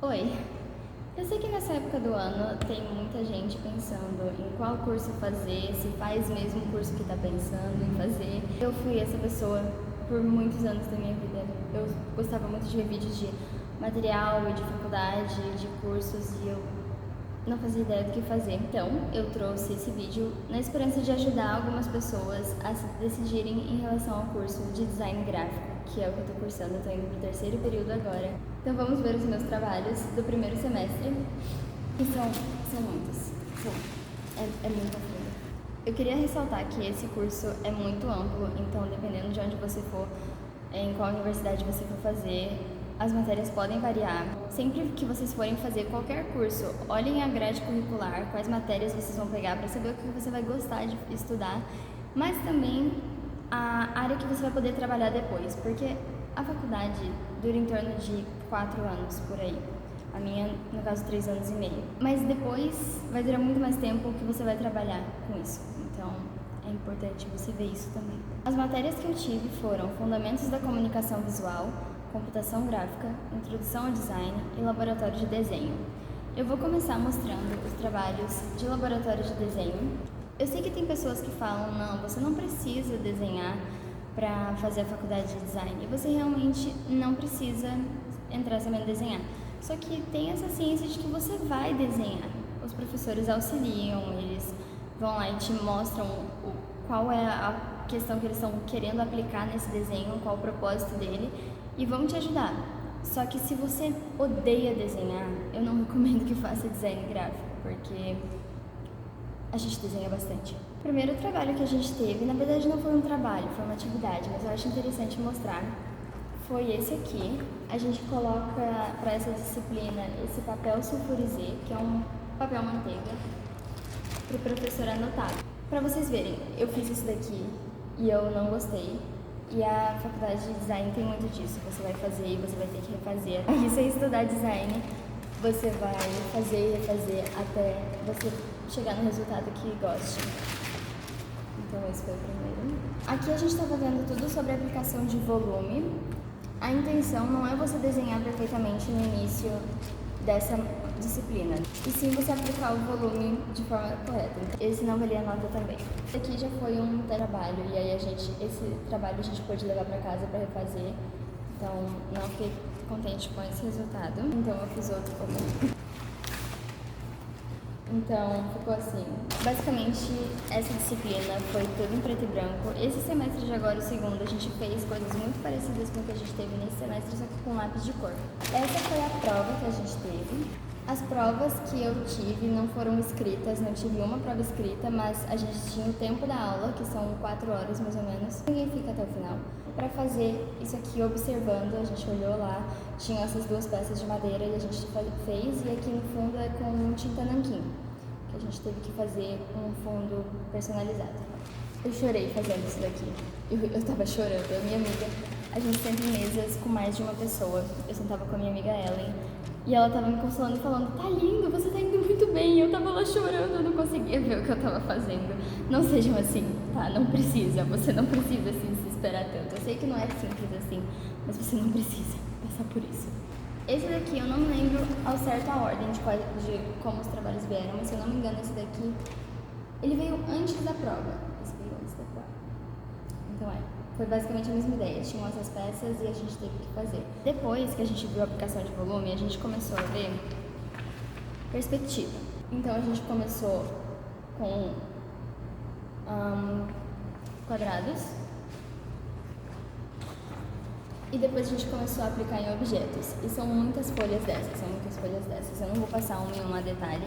Oi, eu sei que nessa época do ano tem muita gente pensando em qual curso fazer, se faz mesmo o curso que está pensando em fazer. Eu fui essa pessoa por muitos anos da minha vida. Eu gostava muito de ver vídeos de material e de faculdade, de cursos, e eu não fazia ideia do que fazer. Então, eu trouxe esse vídeo na esperança de ajudar algumas pessoas a se decidirem em relação ao curso de design gráfico, que é o que eu estou cursando. Eu estou indo para o terceiro período agora. Então, vamos ver os meus trabalhos do primeiro semestre, que são muitos. É muito fundo. Eu queria ressaltar que esse curso é muito amplo, então, dependendo de onde você for, em qual universidade você for fazer, as matérias podem variar. Sempre que vocês forem fazer qualquer curso, olhem a grade curricular, quais matérias vocês vão pegar para saber o que você vai gostar de estudar, mas também a área que você vai poder trabalhar depois, porque a faculdade dura em torno de 4 anos por aí. A minha, no caso, 3 anos e meio. Mas depois vai durar muito mais tempo que você vai trabalhar com isso. Então, é importante você ver isso também. As matérias que eu tive foram Fundamentos da Comunicação Visual, Computação Gráfica, Introdução ao Design e Laboratório de Desenho. Eu vou começar mostrando os trabalhos de laboratório de desenho. Eu sei que tem pessoas que falam, não, você não precisa desenhar para fazer a faculdade de design. E você realmente não precisa entrar sabendo desenhar. Só que tem essa ciência de que você vai desenhar. Os professores auxiliam, eles vão lá e te mostram qual é a questão que eles estão querendo aplicar nesse desenho, qual o propósito dele, e vão te ajudar. Só que se você odeia desenhar, eu não recomendo que faça design gráfico, porque a gente desenha bastante. O primeiro trabalho que a gente teve, na verdade não foi um trabalho, foi uma atividade, mas eu acho interessante mostrar, foi esse aqui. A gente coloca para essa disciplina esse papel sulfurizê, que é um papel manteiga, para o professor anotar. Para vocês verem, eu fiz isso daqui e eu não gostei. E a faculdade de design tem muito disso. Você vai fazer e você vai ter que refazer. E se estudar design, você vai fazer e refazer até você chegar no resultado que goste. Então esse foi o primeiro. Aqui a gente estava vendo tudo sobre a aplicação de volume. A intenção não é você desenhar perfeitamente no início dessa disciplina, e sim você aplicar o volume de forma correta. Esse não valia nota também. Esse aqui já foi um trabalho, e aí esse trabalho a gente pôde levar para casa para refazer, então não fiquei contente com esse resultado, então eu fiz outro como. Então, ficou assim. Basicamente, essa disciplina foi tudo em preto e branco. Esse semestre de agora, o segundo, a gente fez coisas muito parecidas com o que a gente teve nesse semestre, só que com lápis de cor. Essa foi a prova que a gente teve. As provas que eu tive não foram escritas, não tive uma prova escrita, mas a gente tinha o tempo da aula, que são 4 horas mais ou menos. Ninguém fica até o final. Para fazer isso aqui observando, a gente olhou lá, tinha essas duas peças de madeira e a gente fez, e aqui no fundo é com tinta nanquim, que a gente teve que fazer um fundo personalizado. Eu chorei fazendo isso daqui, eu tava chorando, a minha amiga, a gente senta em mesas com mais de uma pessoa, eu sentava com a minha amiga Ellen, e ela tava me consolando e falando, tá lindo, você tá indo muito bem, e eu tava lá chorando, eu não conseguia ver o que eu tava fazendo. Não sejam assim, tá? Não precisa, você não precisa assim, se esperar tanto. Eu sei que não é simples assim, mas você não precisa passar por isso. Esse daqui eu não me lembro ao certo a ordem de como os trabalhos vieram, mas se eu não me engano esse daqui, ele veio antes da prova. Esse veio antes da prova. Então foi basicamente a mesma ideia, tinham essas peças e a gente teve que fazer. Depois que a gente viu a aplicação de volume, a gente começou a ver perspectiva. Então a gente começou com quadrados, e depois a gente começou a aplicar em objetos. E são muitas folhas dessas, Eu não vou passar uma em uma a detalhe,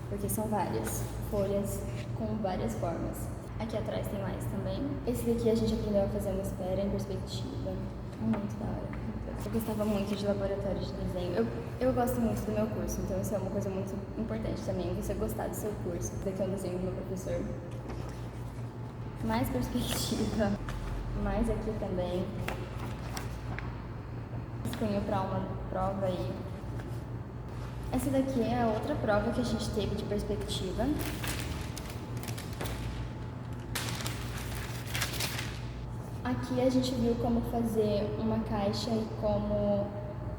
porque são várias folhas com várias formas. Aqui atrás tem mais também. Esse daqui a gente aprendeu a fazer uma esfera em perspectiva. É muito da hora. Eu gostava muito de laboratório de desenho. Eu gosto muito do meu curso, então isso é uma coisa muito importante também, você gostar do seu curso. Esse daqui é um desenho do meu professor. Mais perspectiva. Mais aqui também. Punho para uma prova aí. Essa daqui é a outra prova que a gente teve de perspectiva. Aqui a gente viu como fazer uma caixa e como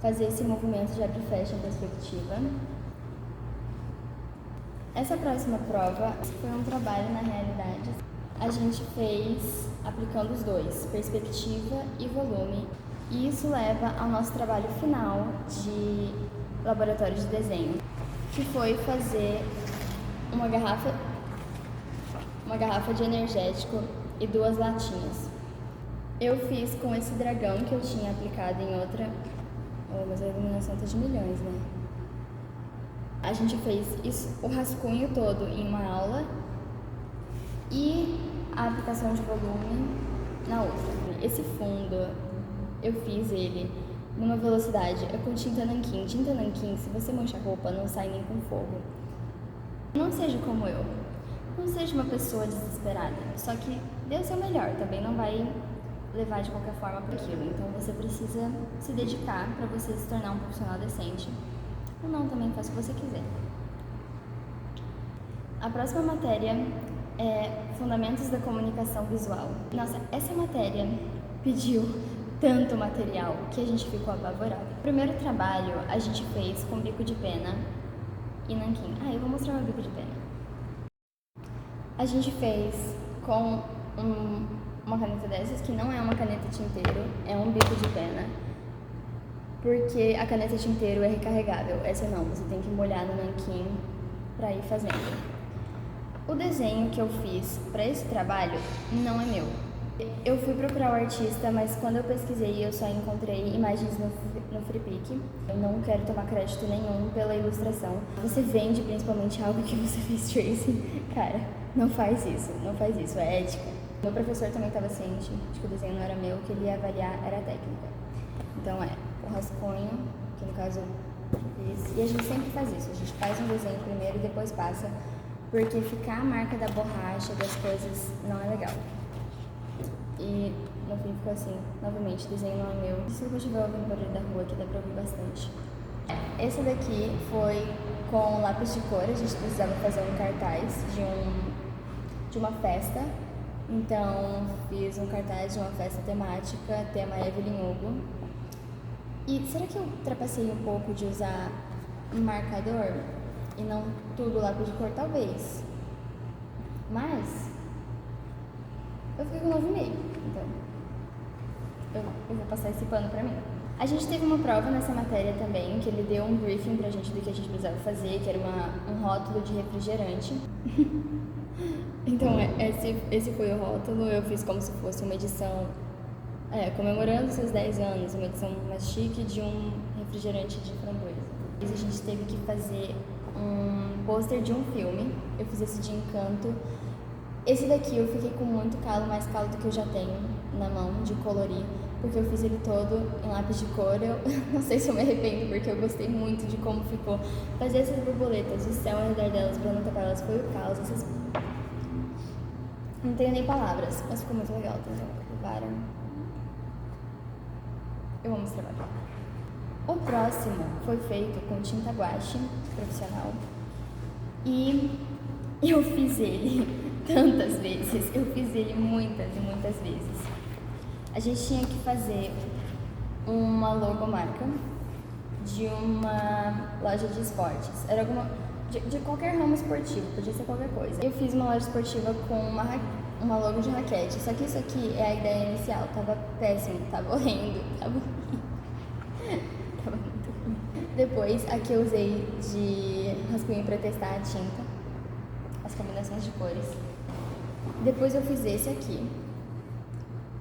fazer esse movimento de abre e fecha em perspectiva. Essa próxima prova foi um trabalho na realidade. A gente fez aplicando os dois, perspectiva e volume. E isso leva ao nosso trabalho final de laboratório de desenho, que foi fazer uma garrafa de energético e 2 latinhas. Eu fiz com esse dragão que eu tinha aplicado em outra... mas a iluminação tá de milhões, né? A gente fez isso, o rascunho todo em uma aula e a aplicação de volume na outra. Esse fundo, eu fiz ele numa velocidade, é com tinta nanquim. Tinta nanquim, se você mancha a roupa, não sai nem com fogo. Não seja como eu. Não seja uma pessoa desesperada. Só que dê o seu melhor, também não vai levar de qualquer forma para aquilo. Então você precisa se dedicar para você se tornar um profissional decente. Ou não, também faz o que você quiser. A próxima matéria é Fundamentos da Comunicação Visual. Nossa, essa matéria pediu tanto material que a gente ficou apavorado. O primeiro trabalho a gente fez com bico de pena e nanquim. Eu vou mostrar meu bico de pena. A gente fez com uma caneta dessas, que não é uma caneta tinteiro, é um bico de pena. Porque a caneta tinteiro é recarregável, essa não, você tem que molhar no nanquim para ir fazendo. O desenho que eu fiz para esse trabalho não é meu. Eu fui procurar o artista, mas quando eu pesquisei eu só encontrei imagens no FreePic. Eu não quero tomar crédito nenhum pela ilustração. Você vende principalmente algo que você fez tracing. Cara, não faz isso, é ética. Meu professor também estava ciente de que o desenho não era meu, que ele ia avaliar era a técnica. Então o rascunho, que no caso eu fiz, e a gente sempre faz isso, a gente faz um desenho primeiro e depois passa, porque ficar a marca da borracha, das coisas, não é legal. E no fim ficou assim, novamente, o desenho não é meu. Se eu tiver ouvindo o barulho da rua aqui, dá pra ouvir bastante. Esse daqui foi com lápis de cor, a gente precisava fazer um cartaz de uma festa. Então fiz um cartaz de uma festa temática, tema Evelyn Hugo. E será que eu trapacei um pouco de usar um marcador e não tudo lápis de cor? Talvez. Mas eu fiquei com 9,5, então eu vou passar esse pano pra mim. A gente teve uma prova nessa matéria também, que ele deu um briefing pra gente do que a gente precisava fazer, que era um rótulo de refrigerante. Então esse foi o rótulo, eu fiz como se fosse uma edição comemorando seus 10 anos, uma edição mais chique de um refrigerante de framboesa. A gente teve que fazer um pôster de um filme, eu fiz esse de Encanto. Esse daqui eu fiquei com muito calo, mais calo do que eu já tenho na mão, de colorir, porque eu fiz ele todo em lápis de cor. Eu não sei se eu me arrependo, porque eu gostei muito de como ficou. Fazer essas borboletas, o céu ao redor delas, pra não tapar elas, foi o caos. Não tenho nem palavras, mas ficou muito legal, entendeu? Levaram. Eu amo esse trabalho. O próximo foi feito com tinta guache profissional e eu fiz ele tantas vezes, eu fiz ele muitas e muitas vezes. A gente tinha que fazer uma logomarca de uma loja de esportes, era de qualquer ramo esportivo, podia ser qualquer coisa. Eu fiz uma loja esportiva com uma logo de raquete, só que isso aqui é a ideia inicial, tava péssimo, tava horrendo, tava muito ruim. Depois, aqui eu usei de rascunho pra testar a tinta, as combinações de cores. Depois eu fiz esse aqui,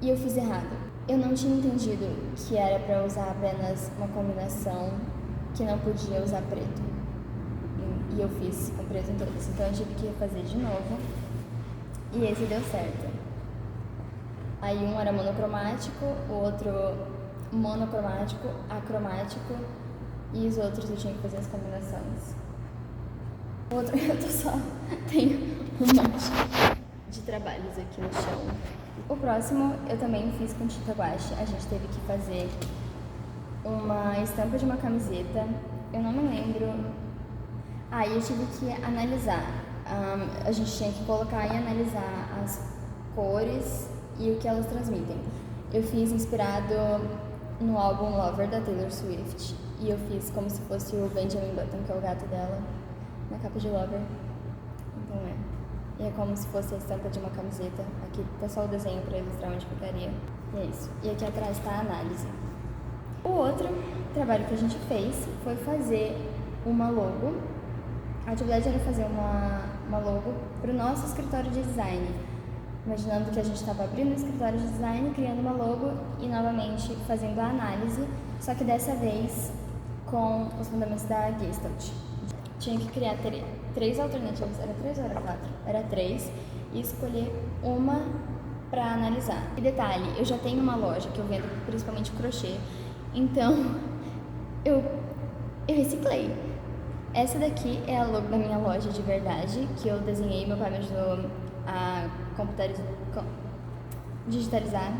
e eu fiz errado. Eu não tinha entendido que era pra usar apenas uma combinação, que não podia usar preto. E eu fiz com preto em todos, então eu tive que fazer de novo. E esse deu certo. Aí um era monocromático, o outro monocromático, acromático, e os outros eu tinha que fazer as combinações. O outro tenho um monte de trabalhos aqui no chão. O próximo eu também fiz com tinta guache. A gente teve que fazer uma estampa de uma camiseta. Eu não me lembro. Aí eu tive que analisar. A gente tinha que colocar e analisar as cores e o que elas transmitem. Eu fiz inspirado no álbum Lover da Taylor Swift. E eu fiz como se fosse o Benjamin Button, que é o gato dela, na capa de Lover. Então e é como se fosse a estampa de uma camiseta. Aqui tá só o desenho pra ilustrar onde ficaria. E é isso. E aqui atrás tá a análise. O outro trabalho que a gente fez foi fazer uma logo. A atividade era fazer uma logo pro nosso escritório de design. Imaginando que a gente estava abrindo o escritório de design, criando uma logo e novamente fazendo a análise, só que dessa vez com os fundamentos da Gestalt. Tinha que criar três alternativas, era 3 ou era 4? Era 3, e escolher uma para analisar. E detalhe, eu já tenho uma loja que eu vendo principalmente crochê, então eu reciclei. Essa daqui é a logo da minha loja de verdade, que eu desenhei, meu pai me ajudou a digitalizar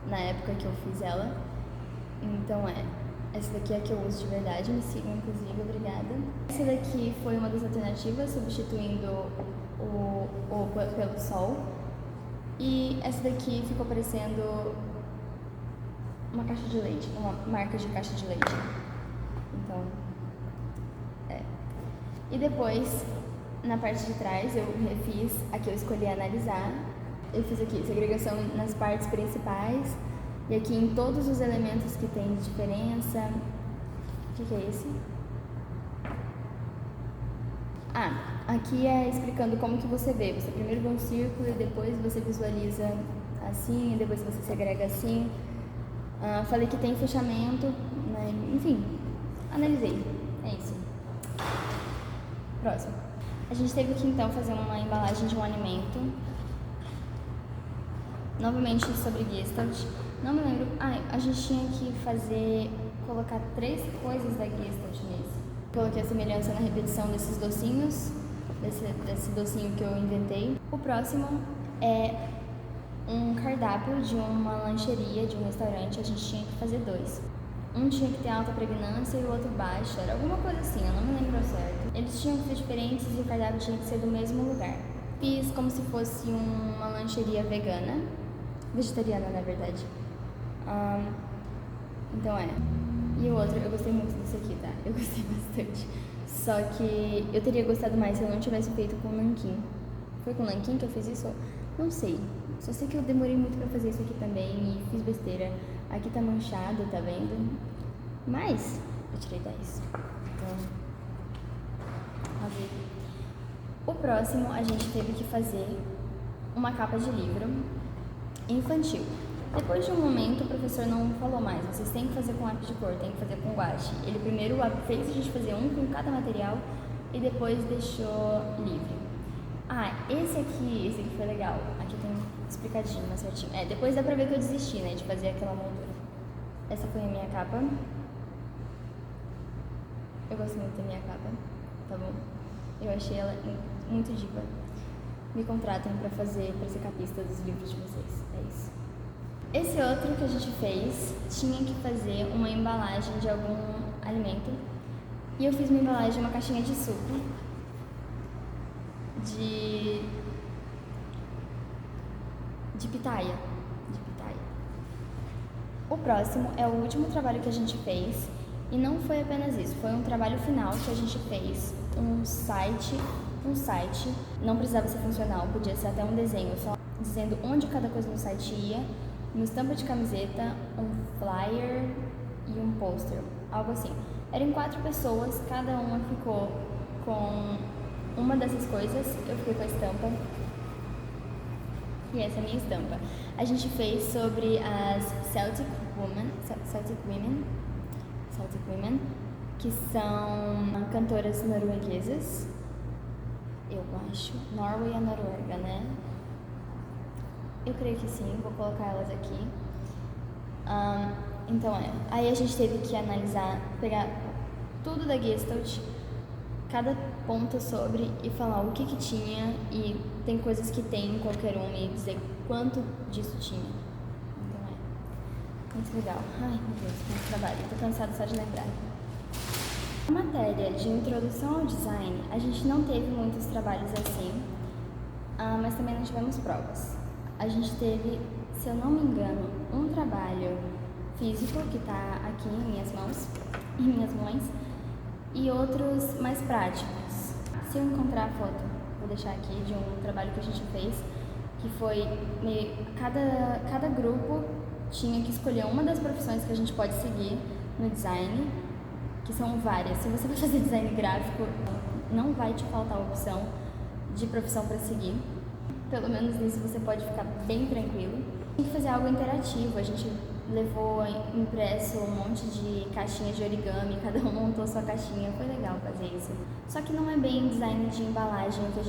na época que eu fiz ela. Então essa daqui é a que eu uso de verdade, me sigam inclusive, obrigada. Essa daqui foi uma das alternativas, substituindo o pelo sol. E essa daqui ficou parecendo uma caixa de leite, uma marca de caixa de leite. Então, E depois, na parte de trás, eu refiz, aqui eu escolhi analisar. Eu fiz aqui segregação nas partes principais e aqui em todos os elementos que tem diferença. O que é esse? Aqui é explicando como que você vê. Você primeiro vê um círculo e depois você visualiza assim, e depois você segrega assim. Falei que tem fechamento, né? Enfim, analisei. É isso. Próximo. A gente teve que então fazer uma embalagem de um alimento. Novamente sobre Gestalt. Não me lembro. A gente tinha que colocar 3 coisas da Gestalt nesse. Coloquei a semelhança na repetição desses docinhos, desse docinho que eu inventei. O próximo é um cardápio de uma lancheria, de um restaurante. A gente tinha que fazer 2. Um tinha que ter alta pregnância e o outro baixa, era alguma coisa assim, eu não me lembro ao certo. Eles tinham que ser diferentes e o cardápio tinha que ser do mesmo lugar. Fiz como se fosse uma lancheria vegana, vegetariana na verdade. Então E o outro, eu gostei muito desse aqui, tá? Eu gostei bastante. Só que eu teria gostado mais se eu não tivesse feito com nanquim. Foi com nanquim que eu fiz isso? Não sei. Só sei que eu demorei muito pra fazer isso aqui também e fiz besteira. Aqui tá manchado, tá vendo? Mas eu tirei 10. Então, fazer. O próximo a gente teve que fazer uma capa de livro infantil. Depois de um momento, o professor não falou mais, vocês têm que fazer com lápis de cor, tem que fazer com guache. Ele primeiro fez a gente fazer um com cada material e depois deixou livre. Esse aqui foi legal. Aqui tem explicadinho, mas certinho. Depois dá pra ver que eu desisti, né, de fazer aquela moldura. Essa foi a minha capa. Eu gosto muito da minha capa, tá bom? Eu achei ela muito diva. Me contratem pra ser capista dos livros de vocês, é isso. Esse outro que a gente fez, tinha que fazer uma embalagem de algum alimento. E eu fiz uma embalagem de uma caixinha de suco. De pitaia. O próximo é o último trabalho que a gente fez. E não foi apenas isso, foi um trabalho final que a gente fez. Um site, não precisava ser funcional, podia ser até um desenho, só dizendo onde cada coisa no site ia. Uma estampa de camiseta, um flyer e um pôster, algo assim. Eram 4 pessoas, cada uma ficou com uma dessas coisas. Eu fiquei com a estampa e essa é a minha estampa. A gente fez sobre as Celtic Women, que são cantoras norueguesas, eu acho. Norway é Noruega, né? Eu creio que sim, vou colocar elas aqui. Então aí a gente teve que analisar, pegar tudo da Gestalt, cada ponto sobre e falar o que tinha, e tem coisas que tem em qualquer uma e dizer quanto disso tinha. Então muito legal. Ai meu Deus, muito trabalho, tô cansada só de lembrar. Na matéria de introdução ao design, a gente não teve muitos trabalhos assim, mas também não tivemos provas. A gente teve, se eu não me engano, um trabalho físico, que está aqui em minhas mãos, e outros mais práticos. Se eu encontrar a foto, vou deixar aqui de um trabalho que a gente fez, que foi cada grupo tinha que escolher uma das profissões que a gente pode seguir no design, que são várias. Se você vai fazer design gráfico, não vai te faltar opção de profissão para seguir. Pelo menos nisso você pode ficar bem tranquilo. Tem que fazer algo interativo. A gente levou impresso um monte de caixinhas de origami, cada um montou sua caixinha, foi legal fazer isso. Só que não é bem design de embalagem o que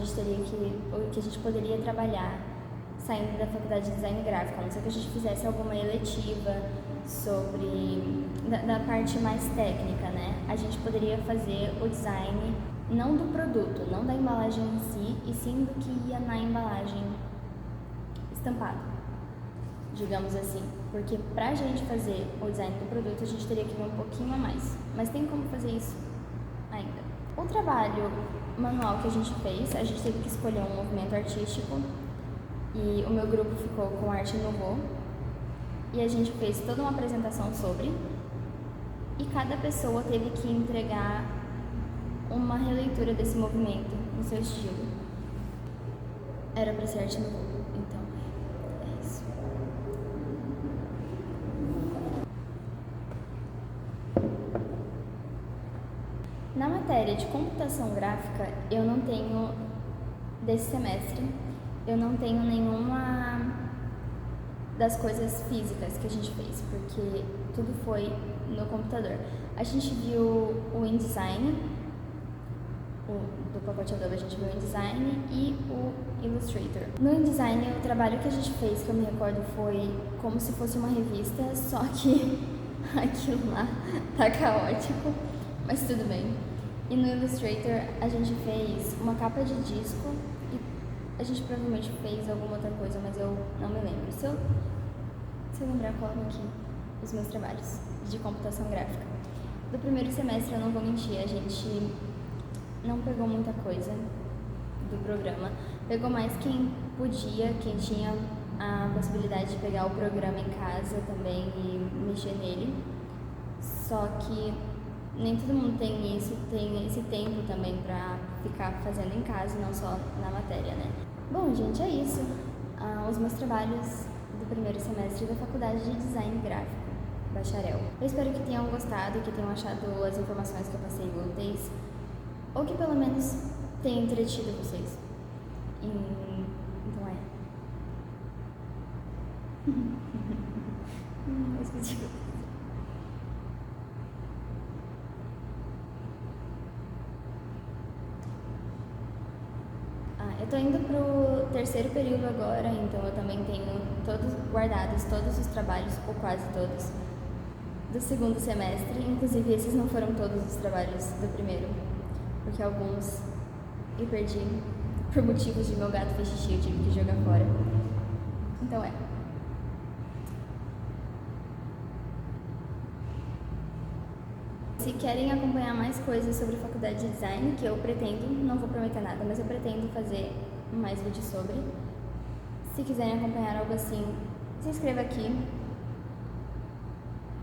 a gente poderia trabalhar saindo da faculdade de design gráfico, a não ser que a gente fizesse alguma eletiva sobre da parte mais técnica, né? A gente poderia fazer o design não do produto, não da embalagem em si, e sim do que ia na embalagem estampado, digamos assim. Porque pra gente fazer o design do produto, a gente teria que ver um pouquinho a mais. Mas tem como fazer isso ainda. O trabalho manual que a gente fez, a gente teve que escolher um movimento artístico, e o meu grupo ficou com arte nouveau, e a gente fez toda uma apresentação sobre, e cada pessoa teve que entregar uma releitura desse movimento no seu estilo. Era pra ser arte nouveau, então é isso. Na matéria de computação gráfica, eu não tenho, desse semestre, eu não tenho nenhuma das coisas físicas que a gente fez, porque tudo foi no computador. A gente viu o InDesign, do pacote Adobe a gente viu o InDesign e o Illustrator. No InDesign, o trabalho que a gente fez, que eu me recordo, foi como se fosse uma revista, só que aquilo lá tá caótico, mas tudo bem. E no Illustrator a gente fez uma capa de disco e a gente provavelmente fez alguma outra coisa, mas eu não me lembro. Se eu lembrar, eu coloco aqui os meus trabalhos de computação gráfica. Do primeiro semestre, eu não vou mentir, a gente não pegou muita coisa do programa. Pegou mais quem podia, quem tinha a possibilidade de pegar o programa em casa também e mexer nele. Só que nem todo mundo tem esse tempo também pra ficar fazendo em casa, não só na matéria, né? Bom, gente, é isso. Os meus trabalhos do primeiro semestre da Faculdade de Design Gráfico, bacharel. Eu espero que tenham gostado, que tenham achado as informações que eu passei úteis, ou que pelo menos tenham entretido vocês. Então eu esqueci. Eu tô indo pro terceiro período agora, então eu também tenho guardados todos os trabalhos, ou quase todos, do segundo semestre. Inclusive, esses não foram todos os trabalhos do primeiro, porque alguns eu perdi por motivos de meu gato fez xixi, eu tive que jogar fora. Então Se querem acompanhar mais coisas sobre faculdade de design, que eu pretendo, não vou prometer nada, mas eu pretendo fazer mais vídeos sobre. Se quiserem acompanhar algo assim, se inscreva aqui.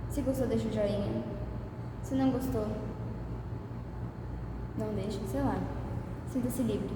Se gostou, deixa o joinha. Se não gostou, não deixa, sei lá. Sinta-se livre.